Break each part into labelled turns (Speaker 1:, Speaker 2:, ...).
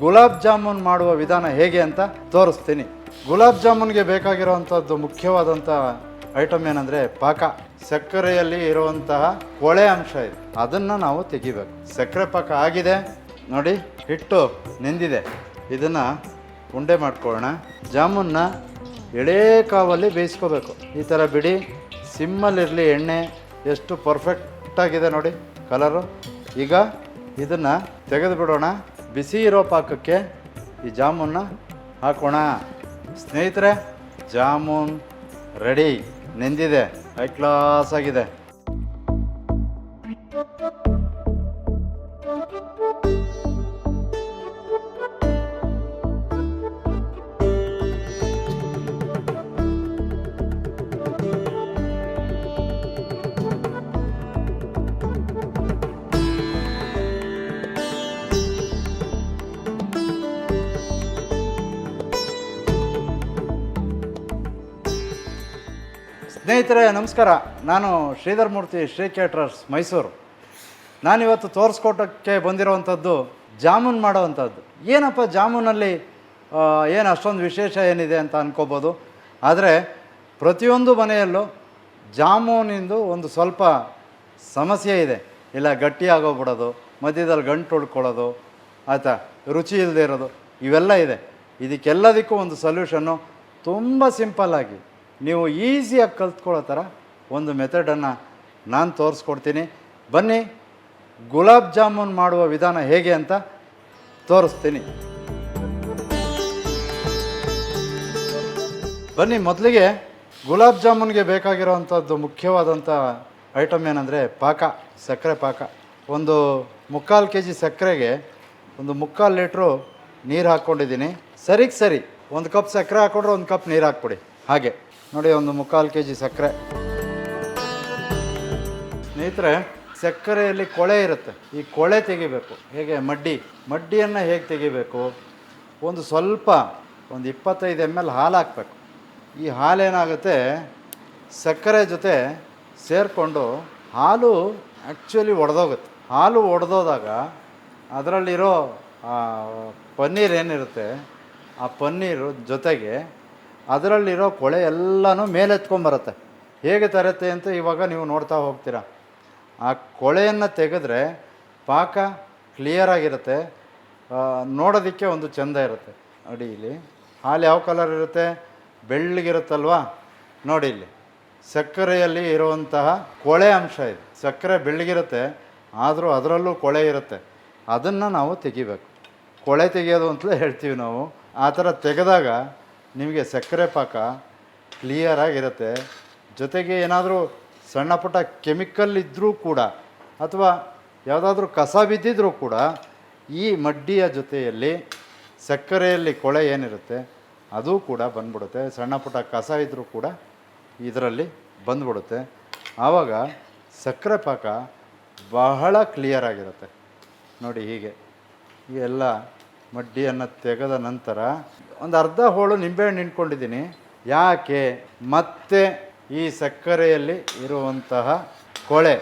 Speaker 1: ಗುಲಾಬ್ ಜಾಮೂನ್ ಮಾಡುವ ವಿಧಾನ ಹೇಗೆ ಅಂತ ತೋರಿಸ್ತೀನಿ. ಗುಲಾಬ್ ಜಾಮೂನ್ಗೆ ಬೇಕಾಗಿರುವಂಥದ್ದು ಮುಖ್ಯವಾದಂಥ ಐಟಮ್ ಏನಂದರೆ ಪಾಕ. ಸಕ್ಕರೆಯಲ್ಲಿ ಇರುವಂತಹ ಕೊಳೆ ಅಂಶ ಇದೆ, ಅದನ್ನು ನಾವು ತೆಗಿಬೇಕು. ಸಕ್ಕರೆ ಪಾಕ ಆಗಿದೆ ನೋಡಿ, ಹಿಟ್ಟು ನೆಂದಿದೆ. ಇದನ್ನು ಉಂಡೆ ಮಾಡ್ಕೊಳ್ಳೋಣ. ಜಾಮೂನ್ನ ಎಳೆ ಕಾವಲ್ಲಿ ಬೇಯಿಸ್ಕೋಬೇಕು. ಈ ಥರ ಬಿಡಿ, ಸಿಮ್ಮಲ್ಲಿರಲಿ. ಎಣ್ಣೆ ಎಷ್ಟು ಪರ್ಫೆಕ್ಟಾಗಿದೆ ನೋಡಿ ಕಲರು. ಈಗ ಇದನ್ನು ತೆಗೆದು ಬಿಡೋಣ. ಬಿಸಿ ಇರೋ ಪಾಕಕ್ಕೆ ಈ ಜಾಮೂನ್ನ ಹಾಕೋಣ. ಸ್ನೇಹಿತರೆ, ಜಾಮೂನ್ ರೆಡಿ, ನೆಂದಿದೆ, ಹೈ ಕ್ಲಾಸ್ ಆಗಿದೆ. ಸ್ನೇಹಿತರೆ ನಮಸ್ಕಾರ, ನಾನು ಶ್ರೀಧರ್ ಮೂರ್ತಿ, ಶ್ರೀ ಕೇಟರರ್ಸ್, ಮೈಸೂರು. ನಾನಿವತ್ತು ತೋರಿಸ್ಕೊಟ್ಟಕ್ಕೆ ಬಂದಿರೋವಂಥದ್ದು ಜಾಮೂನ್ ಮಾಡೋವಂಥದ್ದು. ಏನಪ್ಪ ಜಾಮೂನಲ್ಲಿ ಏನು ಅಷ್ಟೊಂದು ವಿಶೇಷ ಏನಿದೆ ಅಂತ ಅನ್ಕೋಬೋದು. ಆದರೆ ಪ್ರತಿಯೊಂದು ಮನೆಯಲ್ಲೂ ಜಾಮೂನಿಂದು ಒಂದು ಸ್ವಲ್ಪ ಸಮಸ್ಯೆ ಇದೆ. ಇಲ್ಲ ಗಟ್ಟಿ ಆಗೋಗ್ಬಿಡೋದು, ಮಧ್ಯದಲ್ಲಿ ಗಂಟು ಹೊಡ್ಕೊಳ್ಳೋದು, ಆಯಿತಾ, ರುಚಿ ಇಲ್ಲದೆ ಇರೋದು, ಇವೆಲ್ಲ ಇದೆ. ಇದಕ್ಕೆಲ್ಲದಕ್ಕೂ ಒಂದು ಸೊಲ್ಯೂಷನ್ನು ತುಂಬ ಸಿಂಪಲ್ಲಾಗಿ ನೀವು ಈಸಿಯಾಗಿ ಕಲ್ತ್ಕೊಳ್ಳೋ ಥರ ಒಂದು ಮೆಥಡನ್ನು ನಾನು ತೋರಿಸ್ಕೊಡ್ತೀನಿ. ಬನ್ನಿ, ಗುಲಾಬ್ ಜಾಮೂನ್ ಮಾಡುವ ವಿಧಾನ ಹೇಗೆ ಅಂತ ತೋರಿಸ್ತೀನಿ. ಬನ್ನಿ, ಮೊದಲಿಗೆ ಗುಲಾಬ್ ಜಾಮೂನ್ಗೆ ಬೇಕಾಗಿರೋವಂಥದ್ದು ಮುಖ್ಯವಾದಂಥ ಐಟಮ್ ಏನಂದರೆ ಪಾಕ, ಸಕ್ಕರೆ ಪಾಕ. ಒಂದು 3/4 kg ಸಕ್ಕರೆಗೆ ಒಂದು 3/4 ಲೀಟ್ರು ನೀರು ಹಾಕ್ಕೊಂಡಿದ್ದೀನಿ. ಸರಿ 1 ಕಪ್ ಸಕ್ಕರೆ ಹಾಕ್ಕೊಂಡ್ರೆ 1 ಕಪ್ ನೀರು ಹಾಕ್ಬಿಡಿ. ಹಾಗೆ ನೋಡಿ, ಒಂದು 3/4 kg ಸಕ್ಕರೆ. ಸ್ನೇಹಿತರೆ, ಸಕ್ಕರೆಯಲ್ಲಿ ಕೊಳೆ ಇರುತ್ತೆ. ಈ ಕೊಳೆ ತೆಗಿಬೇಕು. ಹೇಗೆ ಮಡ್ಡಿಯನ್ನು ಹೇಗೆ ತೆಗಿಬೇಕು? ಒಂದು ಸ್ವಲ್ಪ 25 ml ಹಾಲು ಹಾಕಬೇಕು. ಈ ಹಾಲೇನಾಗುತ್ತೆ, ಸಕ್ಕರೆ ಜೊತೆ ಸೇರಿಕೊಂಡು ಹಾಲು ಆ್ಯಕ್ಚುಲಿ ಒಡೆದೋಗುತ್ತೆ. ಹಾಲು ಒಡೆದೋದಾಗ ಅದರಲ್ಲಿರೋ ಪನ್ನೀರ್ ಏನಿರುತ್ತೆ, ಆ ಪನ್ನೀರು ಜೊತೆಗೆ ಅದರಲ್ಲಿರೋ ಕೊಳೆ ಎಲ್ಲನೂ ಮೇಲೆತ್ಕೊಂಬರುತ್ತೆ. ಹೇಗೆ ತರುತ್ತೆ ಅಂತ ಇವಾಗ ನೀವು ನೋಡ್ತಾ ಹೋಗ್ತೀರಾ. ಆ ಕೊಳೆಯನ್ನು ತೆಗೆದ್ರೆ ಪಾಕ ಕ್ಲಿಯರಾಗಿರುತ್ತೆ, ನೋಡೋದಕ್ಕೆ ಒಂದು ಚೆಂದ ಇರುತ್ತೆ. ನೋಡಿ, ಇಲ್ಲಿ ಹಾಲು ಯಾವ ಕಲರ್ ಇರುತ್ತೆ? ಬೆಳ್ಳಗಿರುತ್ತಲ್ವಾ. ನೋಡಿ, ಇಲ್ಲಿ ಸಕ್ಕರೆಯಲ್ಲಿ ಇರುವಂತಹ ಕೊಳೆ ಅಂಶ ಇದೆ. ಸಕ್ಕರೆ ಬೆಳ್ಳಗಿರುತ್ತೆ, ಆದರೂ ಅದರಲ್ಲೂ ಕೊಳೆ ಇರುತ್ತೆ. ಅದನ್ನು ನಾವು ತೆಗಿಬೇಕು. ಕೊಳೆ ತೆಗೆಯೋದು ಅಂತಲೇ ಹೇಳ್ತೀವಿ ನಾವು. ಆ ಥರ ತೆಗೆದಾಗ ನಿಮಗೆ ಸಕ್ಕರೆ ಪಾಕ ಕ್ಲಿಯರಾಗಿರುತ್ತೆ. ಜೊತೆಗೆ ಏನಾದರೂ ಸಣ್ಣ ಪುಟ್ಟ ಕೆಮಿಕಲ್ ಇದ್ದರೂ ಕೂಡ, ಅಥವಾ ಯಾವುದಾದ್ರೂ ಕಸ ಬಿದ್ದಿದ್ರೂ ಕೂಡ, ಈ ಮಡ್ಡಿಯ ಜೊತೆಯಲ್ಲಿ ಸಕ್ಕರೆಯಲ್ಲಿ ಕೊಳೆ ಏನಿರುತ್ತೆ ಅದು ಕೂಡ ಬಂದ್ಬಿಡುತ್ತೆ. ಸಣ್ಣ ಪುಟ್ಟ ಕಸ ಇದ್ದರೂ ಕೂಡ ಇದರಲ್ಲಿ ಬಂದ್ಬಿಡುತ್ತೆ. ಆವಾಗ ಸಕ್ಕರೆ ಪಾಕ ಬಹಳ ಕ್ಲಿಯರಾಗಿರುತ್ತೆ. ನೋಡಿ, ಹೀಗೆ ಈ ಎಲ್ಲ ಮಡ್ಡಿಯನ್ನು ತೆಗೆದ ನಂತರ ಒಂದು ಅರ್ಧ ಹೋಳು ನಿಂಬೆಹಣ್ಣು ನಿಂತ್ಕೊಂಡಿದ್ದೀನಿ. ಯಾಕೆ? ಮತ್ತೆ ಈ ಸಕ್ಕರೆಯಲ್ಲಿ ಇರುವಂತಹ ಕೊಳೆ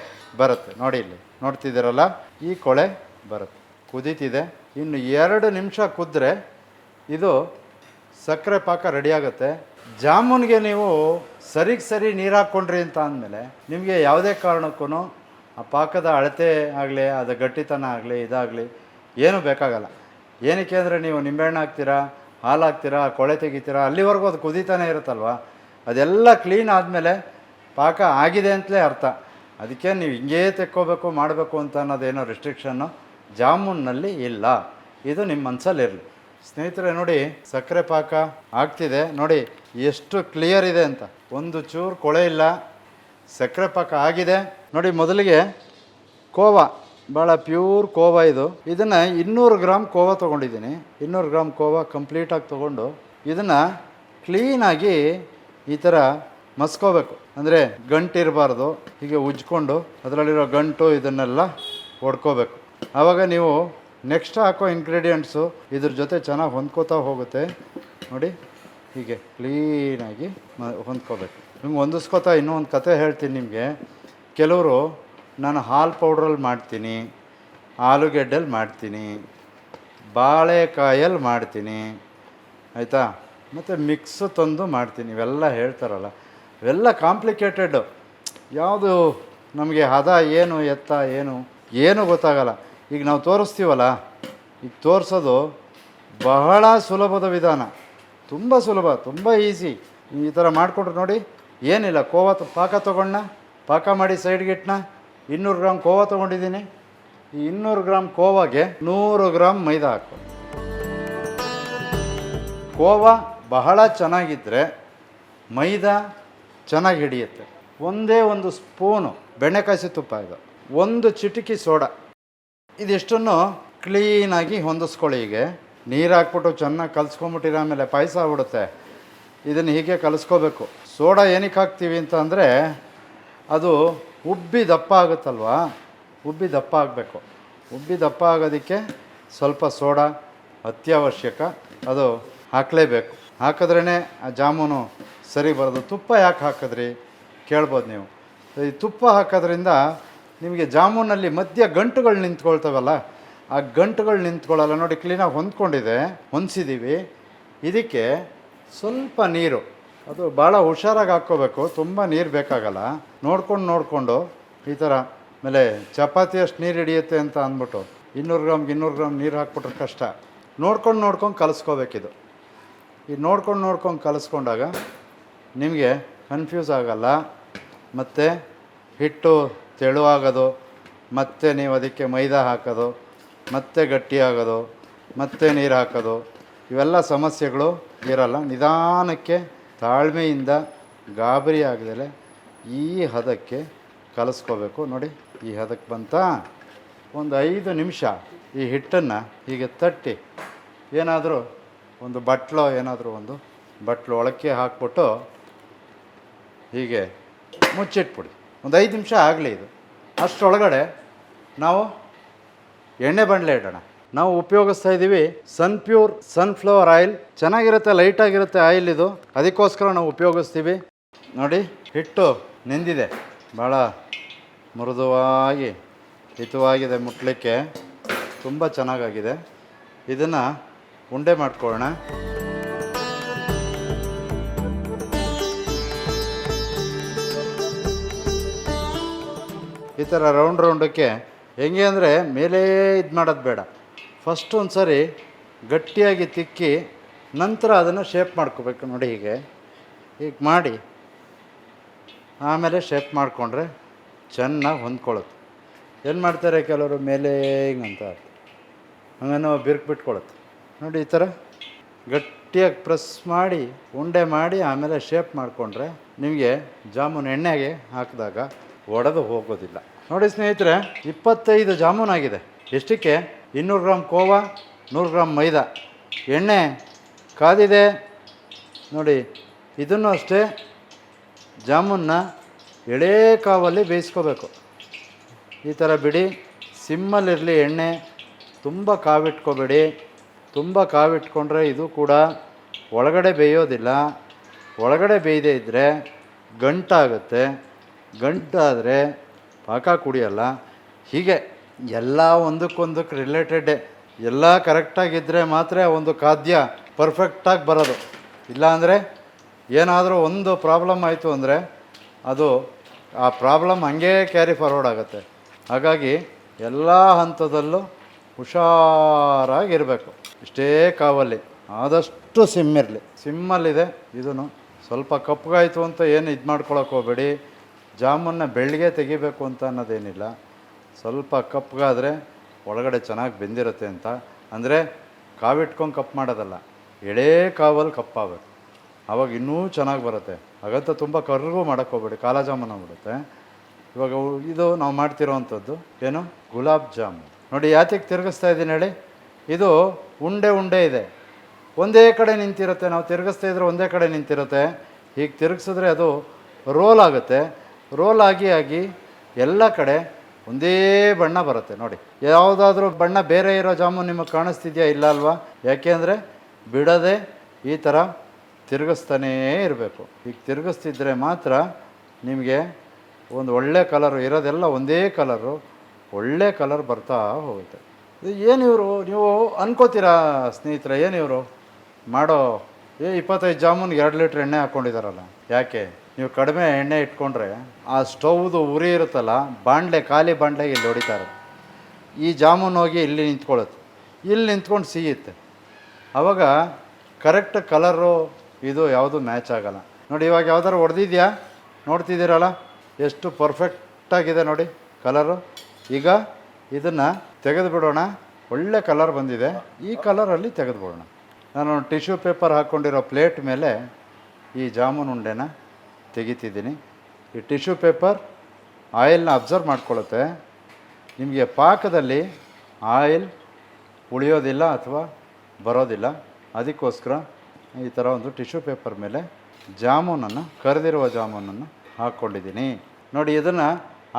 Speaker 1: ಬರುತ್ತೆ. ನೋಡಿ, ಇಲ್ಲಿ ನೋಡ್ತಿದ್ದೀರಲ್ಲ, ಈ ಕೊಳೆ ಬರುತ್ತೆ. ಕುದೀತಿದೆ. ಇನ್ನು 2 ನಿಮಿಷ ಕುದ್ರೆ ಇದು ಸಕ್ಕರೆ ಪಾಕ ರೆಡಿಯಾಗುತ್ತೆ. ಜಾಮೂನ್ಗೆ ನೀವು ಸರಿ ನೀರು ಹಾಕ್ಕೊಂಡ್ರಿ ಅಂತ ಅಂದಮೇಲೆ ನಿಮಗೆ ಯಾವುದೇ ಕಾರಣಕ್ಕೂ ಆ ಪಾಕದ ಅಳತೆ ಆಗಲಿ, ಅದು ಗಟ್ಟಿತನ ಆಗಲಿ, ಇದಾಗಲಿ ಏನೂ ಬೇಕಾಗಲ್ಲ. ಏನಕ್ಕೆ ಅಂದರೆ ನೀವು ನಿಂಬೆಹಣ್ಣು ಹಾಕ್ತೀರಾ, ಹಾಲು ಹಾಕ್ತೀರಾ, ಕೊಳೆ ತೆಗಿತೀರಾ, ಅಲ್ಲಿವರೆಗೂ ಅದು ಕುದೀತಾನೆ ಇರುತ್ತಲ್ವ. ಅದೆಲ್ಲ ಕ್ಲೀನ್ ಆದಮೇಲೆ ಪಾಕ ಆಗಿದೆ ಅಂತಲೇ ಅರ್ಥ. ಅದಕ್ಕೆ ನೀವು ಹಿಂಗೇ ತೆಕ್ಕೋಬೇಕು ಮಾಡಬೇಕು ಅಂತ ಅನ್ನೋದೇನೋ ರೆಸ್ಟ್ರಿಕ್ಷನ್ನು ಜಾಮೂನ್ನಲ್ಲಿ ಇಲ್ಲ. ಇದು ನಿಮ್ಮ ಮನಸ್ಸಲ್ಲಿರಲಿ. ಸ್ನೇಹಿತರೆ ನೋಡಿ, ಸಕ್ಕರೆ ಪಾಕ ಆಗ್ತಿದೆ. ನೋಡಿ ಎಷ್ಟು ಕ್ಲಿಯರ್ ಇದೆ ಅಂತ. ಒಂದು ಚೂರು ಕೊಳೆ ಇಲ್ಲ, ಸಕ್ಕರೆ ಪಾಕ ಆಗಿದೆ. ನೋಡಿ, ಮೊದಲಿಗೆ ಕೋವಾ, ಭಾಳ ಪ್ಯೂರ್ ಕೋವಾ ಇದು. ಇದನ್ನು 200 ಗ್ರಾಮ್ ಕೋವಾ ತೊಗೊಂಡಿದ್ದೀನಿ. 200 ಗ್ರಾಮ್ ಕೋವಾ ಕಂಪ್ಲೀಟಾಗಿ ತೊಗೊಂಡು ಇದನ್ನು ಕ್ಲೀನಾಗಿ ಈ ಥರ ಮಸ್ಕೋಬೇಕು. ಅಂದರೆ ಗಂಟಿರಬಾರ್ದು. ಹೀಗೆ ಉಜ್ಕೊಂಡು ಅದರಲ್ಲಿರೋ ಗಂಟು ಇದನ್ನೆಲ್ಲ ಹೊಡ್ಕೋಬೇಕು. ಆವಾಗ ನೀವು ನೆಕ್ಸ್ಟ್ ಹಾಕೋ ಇಂಗ್ರೀಡಿಯೆಂಟ್ಸು ಇದ್ರ ಜೊತೆ ಚೆನ್ನಾಗಿ ಹೊಂದ್ಕೋತಾ ಹೋಗುತ್ತೆ. ನೋಡಿ, ಹೀಗೆ ಕ್ಲೀನಾಗಿ ಹೊಂದ್ಕೋಬೇಕು. ನಿಮ್ಗೆ ಹೊಂದಿಸ್ಕೋತಾ ಇನ್ನೂ ಒಂದು ಕತೆ ಹೇಳ್ತೀನಿ ನಿಮಗೆ. ಕೆಲವರು ನಾನು ಹಾಲು ಪೌಡ್ರಲ್ಲಿ ಮಾಡ್ತೀನಿ, ಆಲೂಗೆಡ್ಡೆಲಿ ಮಾಡ್ತೀನಿ, ಬಾಳೆಕಾಯಲ್ಲಿ ಮಾಡ್ತೀನಿ, ಆಯಿತಾ. ಮತ್ತು ಮಿಕ್ಸು ತಂದು ಮಾಡ್ತೀನಿ. ಇವೆಲ್ಲ ಹೇಳ್ತಾರಲ್ಲ, ಇವೆಲ್ಲ ಕಾಂಪ್ಲಿಕೇಟೆಡ್ಡು. ಯಾವುದು ನಮಗೆ ಹದ ಏನು ಎತ್ತ ಏನು ಗೊತ್ತಾಗಲ್ಲ. ಈಗ ನಾವು ತೋರಿಸ್ತೀವಲ್ಲ, ಈಗ ತೋರಿಸೋದು ಬಹಳ ಸುಲಭದ ವಿಧಾನ, ತುಂಬ ಸುಲಭ, ತುಂಬ ಈಸಿ. ಈ ಥರ ಮಾಡಿಕೊಟ್ರು ನೋಡಿ, ಏನಿಲ್ಲ. ಪಾಕ ತೊಗೊಂಡ, ಪಾಕ ಮಾಡಿ ಸೈಡ್ಗಿಟ್ನ. 200 ಗ್ರಾಮ್ ಕೋವಾ ತೊಗೊಂಡಿದ್ದೀನಿ. ಈ 200 ಗ್ರಾಮ್ ಕೋವಾಗೆ 100 ಗ್ರಾಮ್ ಮೈದಾ ಹಾಕು. ಕೋವಾ ಬಹಳ ಚೆನ್ನಾಗಿದ್ದರೆ ಮೈದಾ ಚೆನ್ನಾಗಿ ಹಿಡಿಯುತ್ತೆ. ಒಂದೇ ಒಂದು ಸ್ಪೂನು ಬೆಣ್ಣೆಕಾಯಿಸಿ ತುಪ್ಪ, ಇದು 1 ಚಿಟಿಕೆ ಸೋಡಾ, ಇದಿಷ್ಟನ್ನು ಕ್ಲೀನಾಗಿ ಹೊಂದಿಸ್ಕೊಳ್ಳಿ. ಹೀಗೆ ನೀರು ಹಾಕ್ಬಿಟ್ಟು ಚೆನ್ನಾಗಿ ಕಲಿಸ್ಕೊಂಬಿಟ್ಟಿರ ಆಮೇಲೆ ಪಾಯಸ ಆಗ್ಬಿಡುತ್ತೆ. ಇದನ್ನು ಹೀಗೆ ಕಲಿಸ್ಕೋಬೇಕು. ಸೋಡಾ ಏನಕ್ಕೆ ಹಾಕ್ತೀವಿ ಅಂತ ಅಂದರೆ, ಅದು ಉಬ್ಬಿ ದಪ್ಪ ಆಗುತ್ತಲ್ವ, ಉಬ್ಬಿ ದಪ್ಪ ಆಗಬೇಕು. ಉಬ್ಬಿ ದಪ್ಪ ಆಗೋದಕ್ಕೆ ಸ್ವಲ್ಪ ಸೋಡಾ ಅತ್ಯವಶ್ಯಕ, ಅದು ಹಾಕಲೇಬೇಕು. ಹಾಕಿದ್ರೇ ಆ ಜಾಮೂನು ಸರಿ ಬರೋದು. ತುಪ್ಪ ಯಾಕೆ ಹಾಕಿದ್ರಿ ಕೇಳ್ಬೋದು ನೀವು. ಈ ತುಪ್ಪ ಹಾಕೋದ್ರಿಂದ ನಿಮಗೆ ಜಾಮೂನಲ್ಲಿ ಮಧ್ಯ ಗಂಟುಗಳು ನಿಂತ್ಕೊಳ್ತವಲ್ಲ, ಆ ಗಂಟುಗಳು ನಿಂತ್ಕೊಳ್ಳಲ್ಲ. ನೋಡಿ, ಕ್ಲೀನಾಗಿ ಹೊಂದಿಸಿದ್ದೀವಿ. ಇದಕ್ಕೆ ಸ್ವಲ್ಪ ನೀರು, ಅದು ಭಾಳ ಹುಷಾರಾಗಿ ಹಾಕ್ಕೋಬೇಕು, ತುಂಬ ನೀರು ಬೇಕಾಗಲ್ಲ. ನೋಡಿಕೊಂಡು ಈ ಥರ. ಆಮೇಲೆ ಚಪಾತಿ ಅಷ್ಟು ನೀರು ಹಿಡಿಯುತ್ತೆ ಅಂತ ಅಂದ್ಬಿಟ್ಟು 200 ಗ್ರಾಮ್ ನೀರು ಹಾಕ್ಬಿಟ್ರೆ ಕಷ್ಟ. ನೋಡ್ಕೊಂಡು ಕಲಿಸ್ಕೋಬೇಕಿದು. ಈ ನೋಡ್ಕೊಂಡು ಕಲಿಸ್ಕೊಂಡಾಗ ನಿಮಗೆ ಕನ್ಫ್ಯೂಸ್ ಆಗಲ್ಲ. ಮತ್ತು ಹಿಟ್ಟು ತೆಳುವಾಗೋದು, ಮತ್ತು ನೀವು ಅದಕ್ಕೆ ಮೈದಾ ಹಾಕೋದು, ಮತ್ತೆ ಗಟ್ಟಿಯಾಗೋದು, ಮತ್ತೆ ನೀರು ಹಾಕೋದು, ಇವೆಲ್ಲ ಸಮಸ್ಯೆಗಳು ಇರಲ್ಲ. ನಿಧಾನಕ್ಕೆ ತಾಳ್ಮೆಯಿಂದ ಗಾಬರಿ ಆಗದಲೆ ಈ ಹದಕ್ಕೆ ಕಲಿಸ್ಕೋಬೇಕು. ನೋಡಿ, ಈ ಹದಕ್ಕೆ ಬಂತ. ಒಂದು 5 ನಿಮಿಷ ಈ ಹಿಟ್ಟನ್ನು ಹೀಗೆ ತಟ್ಟಿ, ಏನಾದರೂ ಒಂದು ಬಟ್ಲು ಒಳಕ್ಕೆ ಹಾಕ್ಬಿಟ್ಟು ಹೀಗೆ ಮುಚ್ಚಿಟ್ಬಿಡಿ. ಒಂದು 5 ನಿಮಿಷ ಆಗಲಿ ಇದು. ಅಷ್ಟರೊಳಗಡೆ ನಾವು ಎಣ್ಣೆ ಬಾಣಲೆ ಇಡೋಣ. ನಾವು ಉಪಯೋಗಿಸ್ತಾ ಇದ್ದೀವಿ ಪ್ಯೂರ್ ಸನ್ಫ್ಲವರ್ ಆಯಿಲ್. ಚೆನ್ನಾಗಿರುತ್ತೆ, ಲೈಟಾಗಿರುತ್ತೆ ಆಯಿಲ್ ಇದು, ಅದಕ್ಕೋಸ್ಕರ ನಾವು ಉಪಯೋಗಿಸ್ತೀವಿ. ನೋಡಿ, ಹಿಟ್ಟು ನೆಂದಿದೆ, ಭಾಳ ಮೃದುವಾಗಿ ಹಿತವಾಗಿದೆ, ಮುಟ್ಲಿಕ್ಕೆ ತುಂಬ ಚೆನ್ನಾಗಾಗಿದೆ. ಇದನ್ನು ಉಂಡೆ ಮಾಡ್ಕೊಳ್ಳೋಣ. ಈ ಥರ ರೌಂಡಕ್ಕೆ ಹೆಂಗೆ ಅಂದರೆ, ಮೇಲೆ ಇದು ಮಾಡೋದು ಬೇಡ. ಫಸ್ಟ್ ಒಂದು ಸರಿ ಗಟ್ಟಿಯಾಗಿ ತಿಕ್ಕಿ ನಂತರ ಅದನ್ನು ಶೇಪ್ ಮಾಡ್ಕೋಬೇಕು. ನೋಡಿ, ಹೀಗೆ ಮಾಡಿ ಆಮೇಲೆ ಶೇಪ್ ಮಾಡಿಕೊಂಡ್ರೆ ಚೆನ್ನಾಗಿ ಹೊಂದ್ಕೊಳ್ಳುತ್ತೆ. ಏನು ಮಾಡ್ತಾರೆ ಕೆಲವರು, ಮೇಲೆ ಹಿಂಗಂತ ಹಂಗನ್ನು ಬಿರುಕು. ನೋಡಿ, ಈ ಥರ ಗಟ್ಟಿಯಾಗಿ ಪ್ರೆಸ್ ಮಾಡಿ ಉಂಡೆ ಮಾಡಿ ಆಮೇಲೆ ಶೇಪ್ ಮಾಡಿಕೊಂಡ್ರೆ ನಿಮಗೆ ಜಾಮೂನು ಎಣ್ಣೆಗೆ ಹಾಕಿದಾಗ ಒಡೆದು ಹೋಗೋದಿಲ್ಲ. ನೋಡಿ ಸ್ನೇಹಿತರೆ, 25 ಜಾಮೂನು ಆಗಿದೆ. ಎಷ್ಟಕ್ಕೆ? 200 ಗ್ರಾಮ್ ಕೋವಾ, 100 ಗ್ರಾಮ್ ಮೈದಾ. ಎಣ್ಣೆ ಕಾದಿದೆ ನೋಡಿ. ಇದನ್ನು ಅಷ್ಟೇ ಜಾಮೂನ್ನ ಎಳೆ ಕಾವಲ್ಲಿ ಬೇಯಿಸ್ಕೋಬೇಕು. ಈ ಥರ ಬಿಡಿ, ಸಿಮ್ಮಲ್ಲಿರಲಿ ಎಣ್ಣೆ. ತುಂಬ ಕಾವಿಟ್ಕೋಬೇಡಿ. ತುಂಬ ಕಾವಿಟ್ಕೊಂಡ್ರೆ ಇದು ಕೂಡ ಒಳಗಡೆ ಬೇಯೋದಿಲ್ಲ. ಒಳಗಡೆ ಬೇಯದೇ ಇದ್ದರೆ ಗಂಟಾಗುತ್ತೆ. ಗಂಟಾದರೆ ಪಾಕ ಕುಡಿಯಲ್ಲ. ಹೀಗೆ ಎಲ್ಲ ಒಂದಕ್ಕೊಂದಕ್ಕೆ ರಿಲೇಟೆಡ್ಡೇ. ಎಲ್ಲ ಕರೆಕ್ಟಾಗಿದ್ದರೆ ಮಾತ್ರ ಒಂದು ಖಾದ್ಯ ಪರ್ಫೆಕ್ಟಾಗಿ ಬರೋದು. ಇಲ್ಲಾಂದರೆ ಏನಾದರೂ ಒಂದು ಪ್ರಾಬ್ಲಮ್ ಆಯಿತು ಅಂದರೆ ಅದು ಆ ಪ್ರಾಬ್ಲಮ್ ಹಂಗೇ ಕ್ಯಾರಿ ಫಾರ್ವರ್ಡ್ ಆಗುತ್ತೆ. ಹಾಗಾಗಿ ಎಲ್ಲ ಹಂತದಲ್ಲೂ ಹುಷಾರಾಗಿರಬೇಕು. ಇಷ್ಟೇ ಕಾವಲ್ಲಿ, ಆದಷ್ಟು ಸಿಮ್ಮಲ್ಲಿದೆ. ಇದನ್ನು ಸ್ವಲ್ಪ ಕಪ್ಪಗಾಯಿತು ಅಂತ ಏನು ಇದು ಮಾಡ್ಕೊಳಕ್ಕೆ ಹೋಗಬೇಡಿ. ಜಾಮೂನ್ನ ಬೆಳ್ಳಗೆ ತೆಗಿಬೇಕು ಅಂತ ಅನ್ನೋದೇನಿಲ್ಲ. ಸ್ವಲ್ಪ ಕಪ್ಪಗಾದರೆ ಒಳಗಡೆ ಚೆನ್ನಾಗಿ ಬೆಂದಿರುತ್ತೆ ಅಂತ. ಅಂದರೆ ಕಾವಿಟ್ಕೊಂಡು ಕಪ್ಪು ಮಾಡೋದಲ್ಲ, ಎಳೆ ಕಾವಲ್ಲಿ ಕಪ್ಪಾಗಬೇಕು. ಆವಾಗ ಇನ್ನೂ ಚೆನ್ನಾಗಿ ಬರುತ್ತೆ. ಹಾಗಂತ ತುಂಬ ಕರ್ಗೂ ಮಾಡೋಕ್ಕೆ ಹೋಗ್ಬೇಡಿ, ಕಾಲಾ ಜಾಮೂನು ಆಗ್ಬಿಡುತ್ತೆ. ಇವಾಗ ಇದು ನಾವು ಮಾಡ್ತಿರೋವಂಥದ್ದು ಏನು, ಗುಲಾಬ್ ಜಾಮೂನ್. ನೋಡಿ, ಯಾತಕ್ಕೆ ತಿರುಗಿಸ್ತಾ ಇದ್ದೀನಿ ಹೇಳಿ. ಇದು ಉಂಡೆ ಇದೆ, ಒಂದೇ ಕಡೆ ನಿಂತಿರುತ್ತೆ. ನಾವು ತಿರುಗಿಸ್ತಾ ಇದ್ರೆ ಒಂದೇ ಕಡೆ ನಿಂತಿರುತ್ತೆ. ಹೀಗೆ ತಿರುಗಿಸಿದ್ರೆ ಅದು ರೋಲ್ ಆಗುತ್ತೆ. ರೋಲ್ ಆಗಿ ಎಲ್ಲ ಕಡೆ ಒಂದೇ ಬಣ್ಣ ಬರುತ್ತೆ. ನೋಡಿ, ಯಾವುದಾದ್ರೂ ಬಣ್ಣ ಬೇರೆ ಇರೋ ಜಾಮೂನು ನಿಮಗೆ ಕಾಣಿಸ್ತಿದೆಯಾ? ಇಲ್ಲ ಅಲ್ವಾ? ಯಾಕೆ ಅಂದರೆ ಬಿಡದೆ ಈ ಥರ ತಿರುಗಿಸ್ತಾನೇ ಇರಬೇಕು. ಈಗ ತಿರುಗಿಸ್ತಿದ್ರೆ ಮಾತ್ರ ನಿಮಗೆ ಒಂದು ಒಳ್ಳೆ ಕಲರು ಇರೋದೆಲ್ಲ ಒಂದೇ ಕಲರು, ಒಳ್ಳೆ ಕಲರ್ ಬರ್ತಾ ಹೋಗುತ್ತೆ. ಏನು ಇವರು ನೀವು ಅನ್ಕೋತೀರಾ ಸ್ನೇಹಿತರೆ, ಏನು ಇವರು ಮಾಡೋ 25 ಜಾಮೂನ್ಗೆ 2 ಲೀಟ್ರ್ ಎಣ್ಣೆ ಹಾಕ್ಕೊಂಡಿದ್ದಾರಲ್ಲ. ಯಾಕೆ ನೀವು ಕಡಿಮೆ ಎಣ್ಣೆ ಇಟ್ಕೊಂಡ್ರೆ ಆ ಸ್ಟವ್ದು ಉರಿ ಇರುತ್ತಲ್ಲ, ಖಾಲಿ ಬಾಣಲೆಗೆ ಇಲ್ಲಿ ಹೊಡಿತಾ ಇರುತ್ತೆ. ಈ ಜಾಮೂನ್ ಹೋಗಿ ಇಲ್ಲಿ ನಿಂತ್ಕೊಳ್ಳುತ್ತೆ, ಇಲ್ಲಿ ನಿಂತ್ಕೊಂಡು ಸಿಗುತ್ತೆ. ಆವಾಗ ಕರೆಕ್ಟ್ ಕಲರು ಇದು ಯಾವುದು ಮ್ಯಾಚ್ ಆಗೋಲ್ಲ. ನೋಡಿ ಇವಾಗ ಯಾವ್ದಾರು ಹೊಡೆದಿದ್ಯಾ, ನೋಡ್ತಿದ್ದೀರಲ್ಲ ಎಷ್ಟು ಪರ್ಫೆಕ್ಟಾಗಿದೆ ನೋಡಿ ಕಲರು. ಈಗ ಇದನ್ನು ತೆಗೆದು ಬಿಡೋಣ. ಒಳ್ಳೆ ಕಲರ್ ಬಂದಿದೆ. ಈ ಕಲರಲ್ಲಿ ತೆಗೆದು ಬಿಡೋಣ. ನಾನು ಟಿಶ್ಯೂ ಪೇಪರ್ ಹಾಕ್ಕೊಂಡಿರೋ ಪ್ಲೇಟ್ ಮೇಲೆ ಈ ಜಾಮೂನ್ ಉಂಡೆನ ತೆಗಿತಿದ್ದೀನಿ. ಈ ಟಿಶ್ಯೂ ಪೇಪರ್ ಆಯಿಲ್ನ ಅಬ್ಸರ್ವ್ ಮಾಡ್ಕೊಳ್ಳುತ್ತೆ. ನಿಮಗೆ ಪಾಕದಲ್ಲಿ ಆಯಿಲ್ ಉಳಿಯೋದಿಲ್ಲ ಅಥವಾ ಬರೋದಿಲ್ಲ. ಅದಕ್ಕೋಸ್ಕರ ಈ ಥರ ಒಂದು ಟಿಶ್ಯೂ ಪೇಪರ್ ಮೇಲೆ ಜಾಮೂನನ್ನು, ಕರೆದಿರುವ ಜಾಮೂನನ್ನು ಹಾಕ್ಕೊಂಡಿದ್ದೀನಿ. ನೋಡಿ ಇದನ್ನು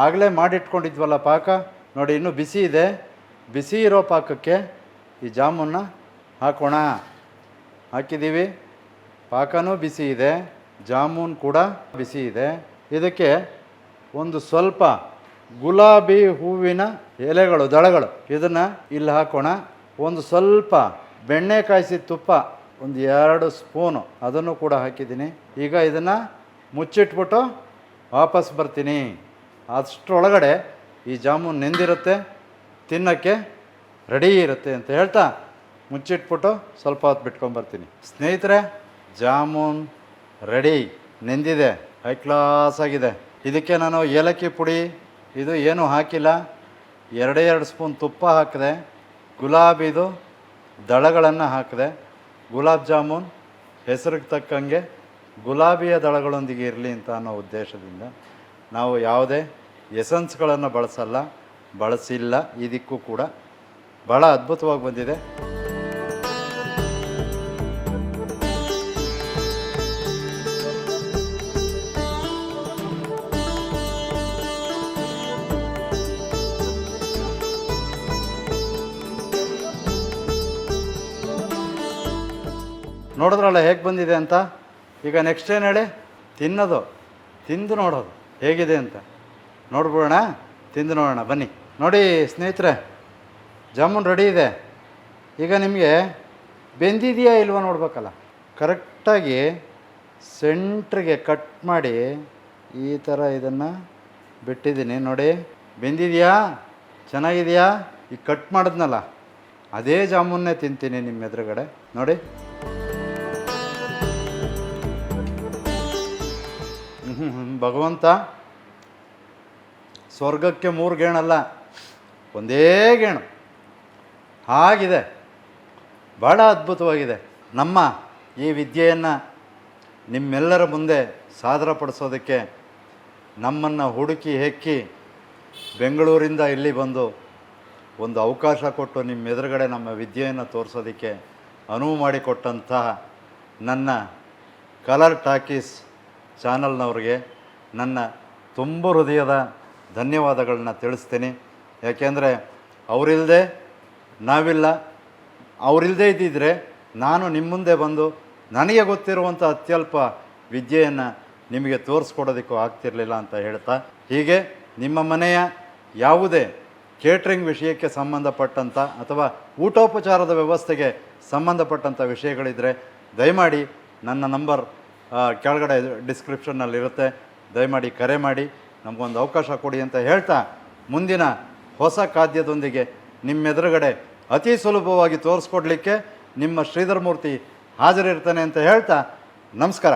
Speaker 1: ಆಗಲೇ ಮಾಡಿಟ್ಕೊಂಡಿದ್ವಲ್ಲ ಪಾಕ, ನೋಡಿ ಇನ್ನೂ ಬಿಸಿ ಇದೆ. ಬಿಸಿ ಇರೋ ಪಾಕಕ್ಕೆ ಈ ಜಾಮೂನ್ನ ಹಾಕೋಣ. ಹಾಕಿದ್ದೀವಿ. ಪಾಕನೂ ಬಿಸಿ ಇದೆ, ಜಾಮೂನ್ ಕೂಡ ಬಿಸಿ ಇದೆ. ಇದಕ್ಕೆ ಒಂದು ಸ್ವಲ್ಪ ಗುಲಾಬಿ ಹೂವಿನ ಎಲೆಗಳು, ದಳಗಳು, ಇದನ್ನು ಇಲ್ಲಿ ಹಾಕೋಣ. ಒಂದು ಸ್ವಲ್ಪ ಬೆಣ್ಣೆ ಕಾಯಿಸಿದ ತುಪ್ಪ, ಒಂದು 2 ಸ್ಪೂನು ಅದನ್ನು ಕೂಡ ಹಾಕಿದ್ದೀನಿ. ಈಗ ಇದನ್ನು ಮುಚ್ಚಿಟ್ಬಿಟ್ಟು ವಾಪಸ್ ಬರ್ತೀನಿ. ಅಷ್ಟರೊಳಗಡೆ ಈ ಜಾಮೂನ್ ನೆಂದಿರುತ್ತೆ, ತಿನ್ನೋಕ್ಕೆ ರೆಡಿ ಇರುತ್ತೆ ಅಂತ ಹೇಳ್ತಾ ಮುಚ್ಚಿಟ್ಬಿಟ್ಟು ಸ್ವಲ್ಪ ಹೊತ್ತು ಬಿಟ್ಕೊಂಬರ್ತೀನಿ. ಸ್ನೇಹಿತರೆ, ಜಾಮೂನ್ ರೆಡಿ, ನೆಂದಿದೆ, ಹೈ ಕ್ಲಾಸ್ ಆಗಿದೆ. ಇದಕ್ಕೆ ನಾನು ಏಲಕ್ಕಿ ಪುಡಿ ಇದು ಏನೂ ಹಾಕಿಲ್ಲ. 2 ಸ್ಪೂನ್ ತುಪ್ಪ ಹಾಕಿದೆ, ಗುಲಾಬಿದು ದಳಗಳನ್ನು ಹಾಕಿದೆ. ಗುಲಾಬ್ ಜಾಮೂನ್ ಹೆಸರಿಗೆ ತಕ್ಕಂಗೆ ಗುಲಾಬಿಯ ದಳಗಳೊಂದಿಗೆ ಇರಲಿ ಅಂತ ಅನ್ನೋ ಉದ್ದೇಶದಿಂದ ನಾವು ಯಾವುದೇ ಎಸೆನ್ಸ್ಗಳನ್ನು ಬಳಸಿಲ್ಲ. ಇದಕ್ಕೂ ಕೂಡ ಭಾಳ ಅದ್ಭುತವಾಗಿ ಬಂದಿದೆ. ನೋಡಿದ್ರಲ್ಲ ಹೇಗೆ ಬಂದಿದೆ ಅಂತ. ಈಗ ನೆಕ್ಸ್ಟ್ ಏನು ಹೇಳಿ, ತಿಂದು ನೋಡೋದು ಹೇಗಿದೆ ಅಂತ ನೋಡ್ಬಿಡೋಣ. ತಿಂದು ನೋಡೋಣ ಬನ್ನಿ. ನೋಡಿ ಸ್ನೇಹಿತರೆ, ಜಾಮೂನ್ ರೆಡಿ ಇದೆ. ಈಗ ನಿಮಗೆ ಬೆಂದಿದೆಯಾ ಇಲ್ವ ನೋಡ್ಬೇಕಲ್ಲ. ಕರೆಕ್ಟಾಗಿ ಸೆಂಟ್ರಿಗೆ ಕಟ್ ಮಾಡಿ ಈ ಥರ ಇದನ್ನು ಬಿಟ್ಟಿದ್ದೀನಿ. ನೋಡಿ ಬೆಂದಿದೆಯಾ, ಚೆನ್ನಾಗಿದೆಯಾ. ಈಗ ಕಟ್ ಮಾಡಿದ್ನಲ್ಲ ಅದೇ ಜಾಮೂನ್ನೇ ತಿಂತೀನಿ ನಿಮ್ಮ ಎದುರುಗಡೆ. ನೋಡಿ ಭಗವಂತ ಸ್ವರ್ಗಕ್ಕೆ 3 ಗೇಣಲ್ಲ, ಒಂದೇ ಗೇಣು ಹಾಗಿದೆ. ಭಾಳ ಅದ್ಭುತವಾಗಿದೆ. ನಮ್ಮ ಈ ವಿದ್ಯೆಯನ್ನು ನಿಮ್ಮೆಲ್ಲರ ಮುಂದೆ ಸಾದರಪಡಿಸೋದಕ್ಕೆ ನಮ್ಮನ್ನು ಹುಡುಕಿ ಹೆಕ್ಕಿ ಬೆಂಗಳೂರಿಂದ ಇಲ್ಲಿ ಬಂದು ಒಂದು ಅವಕಾಶ ಕೊಟ್ಟು ನಿಮ್ಮ ಎದುರುಗಡೆ ನಮ್ಮ ವಿದ್ಯೆಯನ್ನು ತೋರಿಸೋದಕ್ಕೆ ಅನುವು ಮಾಡಿಕೊಟ್ಟಂತಹ ನನ್ನ ಕಲರ್ ಟಾಕೀಸ್ ಚಾನಲ್ನವ್ರಿಗೆ ನನ್ನ ತುಂಬ ಹೃದಯದ ಧನ್ಯವಾದಗಳನ್ನ ತಿಳಿಸ್ತೀನಿ. ಯಾಕೆಂದರೆ ಅವರಿಲ್ಲದೆ ನಾವಿಲ್ಲ. ಅವರಿಲ್ಲದೆ ಇದ್ದಿದ್ದರೆ ನಾನು ನಿಮ್ಮ ಮುಂದೆ ಬಂದು ನನಗೆ ಗೊತ್ತಿರುವಂಥ ಅತ್ಯಲ್ಪ ವಿದ್ಯೆಯನ್ನು ನಿಮಗೆ ತೋರಿಸ್ಕೊಡೋದಕ್ಕೂ ಆಗ್ತಿರಲಿಲ್ಲ ಅಂತ ಹೇಳ್ತಾ, ಹೀಗೆ ನಿಮ್ಮ ಮನೆಯ ಯಾವುದೇ ಕೇಟ್ರಿಂಗ್ ವಿಷಯಕ್ಕೆ ಸಂಬಂಧಪಟ್ಟಂಥ ಅಥವಾ ಊಟೋಪಚಾರದ ವ್ಯವಸ್ಥೆಗೆ ಸಂಬಂಧಪಟ್ಟಂಥ ವಿಷಯಗಳಿದ್ದರೆ ದಯಮಾಡಿ ನನ್ನ ನಂಬರ್ ಕೆಳಗಡೆ ಡಿಸ್ಕ್ರಿಪ್ಷನ್ನಲ್ಲಿರುತ್ತೆ. ದಯಮಾಡಿ ಕರೆ ಮಾಡಿ ನಮಗೊಂದು ಅವಕಾಶ ಕೊಡಿ ಅಂತ ಹೇಳ್ತಾ, ಮುಂದಿನ ಹೊಸ ಖಾದ್ಯದೊಂದಿಗೆ ನಿಮ್ಮೆದುರುಗಡೆ ಅತಿ ಸುಲಭವಾಗಿ ತೋರಿಸ್ಕೊಡ್ಲಿಕ್ಕೆ ನಿಮ್ಮ ಶ್ರೀಧರ್ ಮೂರ್ತಿ ಹಾಜರಿರ್ತಾನೆ ಅಂತ ಹೇಳ್ತಾ ನಮಸ್ಕಾರ.